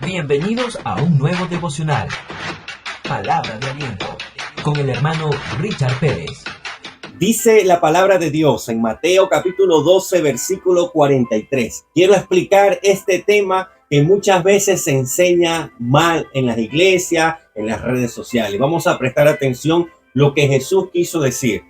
Bienvenidos a un nuevo devocional, Palabra de Aliento, con el hermano Richard Pérez. Dice la palabra de Dios en Mateo capítulo 12, versículo 43. Quiero explicar este tema que muchas veces se enseña mal en las iglesias, en las redes sociales. Vamos a prestar atención lo que Jesús quiso decir.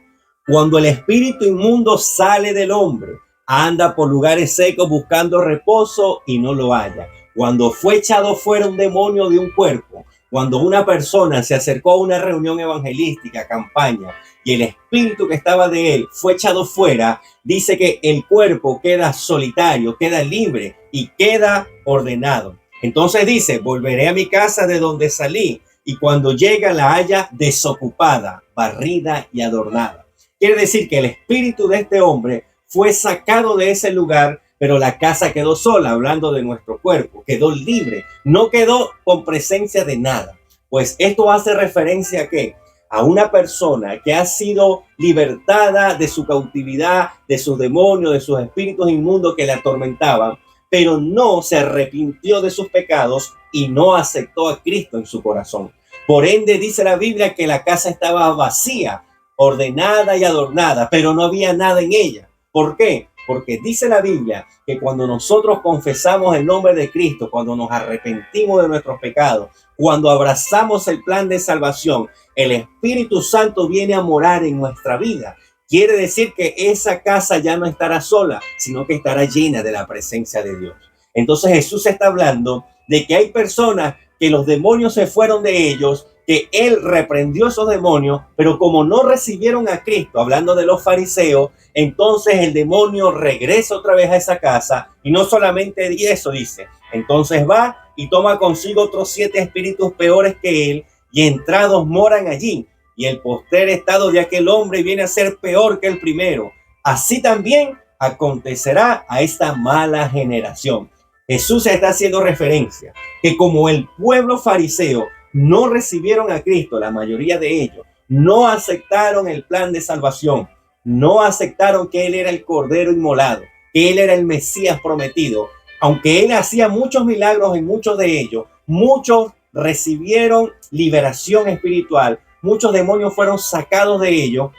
Cuando el espíritu inmundo sale del hombre, anda por lugares secos buscando reposo y no lo halla. Cuando fue echado fuera un demonio de un cuerpo, cuando una persona se acercó a una reunión evangelística, campaña, y el espíritu que estaba de él fue echado fuera, dice que el cuerpo queda solitario, queda libre y queda ordenado. Entonces dice, volveré a mi casa de donde salí, y cuando llega la halla desocupada, barrida y adornada. Quiere decir que el espíritu de este hombre fue sacado de ese lugar, pero la casa quedó sola, hablando de nuestro cuerpo, quedó libre, no quedó con presencia de nada. Pues esto hace referencia a ¿qué? A una persona que ha sido libertada de su cautividad, de sus demonios, de sus espíritus inmundos que le atormentaban, pero no se arrepintió de sus pecados y no aceptó a Cristo en su corazón. Por ende, dice la Biblia que la casa estaba vacía, ordenada y adornada, pero no había nada en ella. ¿Por qué? Porque dice la Biblia que cuando nosotros confesamos el nombre de Cristo, cuando nos arrepentimos de nuestros pecados, cuando abrazamos el plan de salvación, el Espíritu Santo viene a morar en nuestra vida. Quiere decir que esa casa ya no estará sola, sino que estará llena de la presencia de Dios. Entonces Jesús está hablando de que hay personas que los demonios se fueron de ellos, que él reprendió esos demonios, pero como no recibieron a Cristo, hablando de los fariseos, entonces el demonio regresa otra vez a esa casa, y no solamente eso dice, entonces va y toma consigo otros 7 espíritus peores que él, y entrados moran allí, y el postrer estado de aquel hombre viene a ser peor que el primero. Así también acontecerá a esta mala generación. Jesús está haciendo referencia que como el pueblo fariseo no recibieron a Cristo, la mayoría de ellos no aceptaron el plan de salvación, no aceptaron que Él era el Cordero inmolado, que Él era el Mesías prometido. Aunque Él hacía muchos milagros en muchos de ellos, muchos recibieron liberación espiritual, muchos demonios fueron sacados de ellos,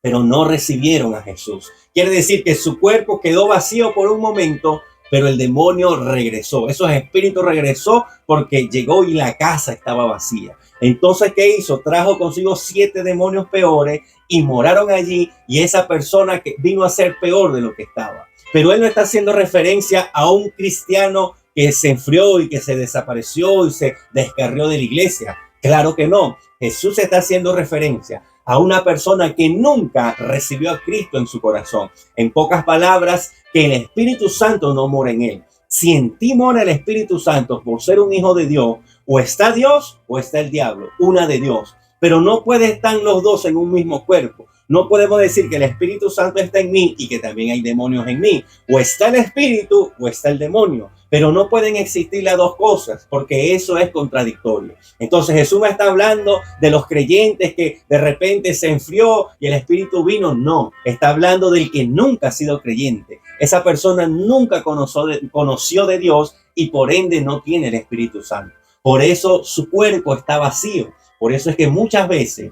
pero no recibieron a Jesús. Quiere decir que su cuerpo quedó vacío por un momento, pero el demonio regresó. Esos espíritus regresó porque llegó y la casa estaba vacía. Entonces, ¿qué hizo? Trajo consigo 7 demonios peores y moraron allí, y esa persona que vino a ser peor de lo que estaba. Pero él no está haciendo referencia a un cristiano que se enfrió y que se desapareció y se descarrió de la iglesia. Claro que no. Jesús está haciendo referencia a una persona que nunca recibió a Cristo en su corazón. En pocas palabras, que el Espíritu Santo no mora en él. Si en ti mora el Espíritu Santo por ser un hijo de Dios, o está Dios o está el diablo, una de Dios. Pero no pueden estar los dos en un mismo cuerpo. No podemos decir que el Espíritu Santo está en mí y que también hay demonios en mí. O está el Espíritu o está el demonio. Pero no pueden existir las dos cosas, porque eso es contradictorio. Entonces Jesús me está hablando de los creyentes que de repente se enfrió y el Espíritu vino. No, está hablando del que nunca ha sido creyente. Esa persona nunca conoció de Dios y por ende no tiene el Espíritu Santo. Por eso su cuerpo está vacío. Por eso es que muchas veces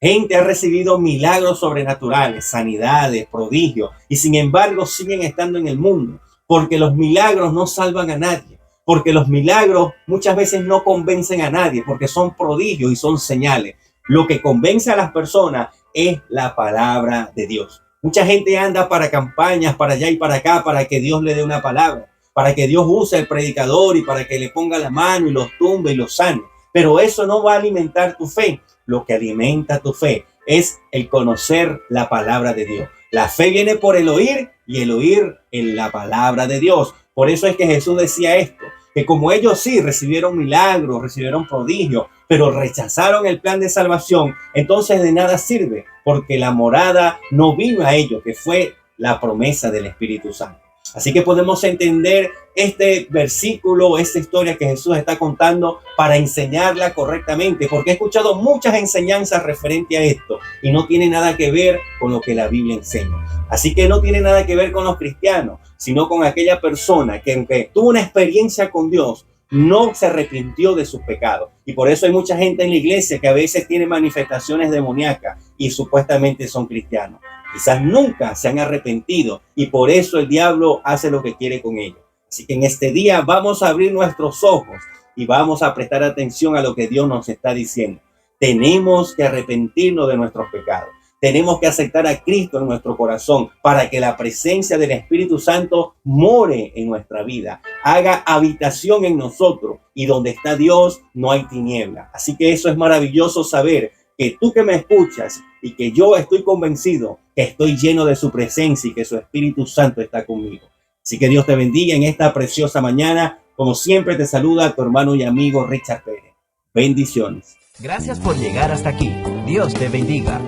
gente ha recibido milagros sobrenaturales, sanidades, prodigios, y sin embargo siguen estando en el mundo, porque los milagros no salvan a nadie, porque los milagros muchas veces no convencen a nadie, porque son prodigios y son señales. Lo que convence a las personas es la palabra de Dios. Mucha gente anda para campañas, para allá y para acá, para que Dios le dé una palabra, para que Dios use el predicador y para que le ponga la mano y los tumbe y los sane. Pero eso no va a alimentar tu fe. Lo que alimenta tu fe es el conocer la palabra de Dios. La fe viene por el oír y el oír en la palabra de Dios. Por eso es que Jesús decía esto, que como ellos sí recibieron milagros, recibieron prodigios, pero rechazaron el plan de salvación, entonces de nada sirve, porque la morada no vino a ellos, que fue la promesa del Espíritu Santo. Así que podemos entender este versículo, esta historia que Jesús está contando para enseñarla correctamente, porque he escuchado muchas enseñanzas referente a esto y no tiene nada que ver con lo que la Biblia enseña. Así que no tiene nada que ver con los cristianos, sino con aquella persona que aunque tuvo una experiencia con Dios, no se arrepintió de sus pecados. Y por eso hay mucha gente en la iglesia que a veces tiene manifestaciones demoníacas y supuestamente son cristianos. Quizás nunca se han arrepentido y por eso el diablo hace lo que quiere con ellos. Así que en este día vamos a abrir nuestros ojos y vamos a prestar atención a lo que Dios nos está diciendo. Tenemos que arrepentirnos de nuestros pecados. Tenemos que aceptar a Cristo en nuestro corazón para que la presencia del Espíritu Santo more en nuestra vida, haga habitación en nosotros, y donde está Dios no hay tiniebla. Así que eso es maravilloso saber que tú que me escuchas y que yo estoy convencido que estoy lleno de su presencia y que su Espíritu Santo está conmigo. Así que Dios te bendiga en esta preciosa mañana. Como siempre te saluda tu hermano y amigo Richard Pérez. Bendiciones. Gracias por llegar hasta aquí. Dios te bendiga.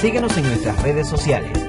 Síguenos en nuestras redes sociales.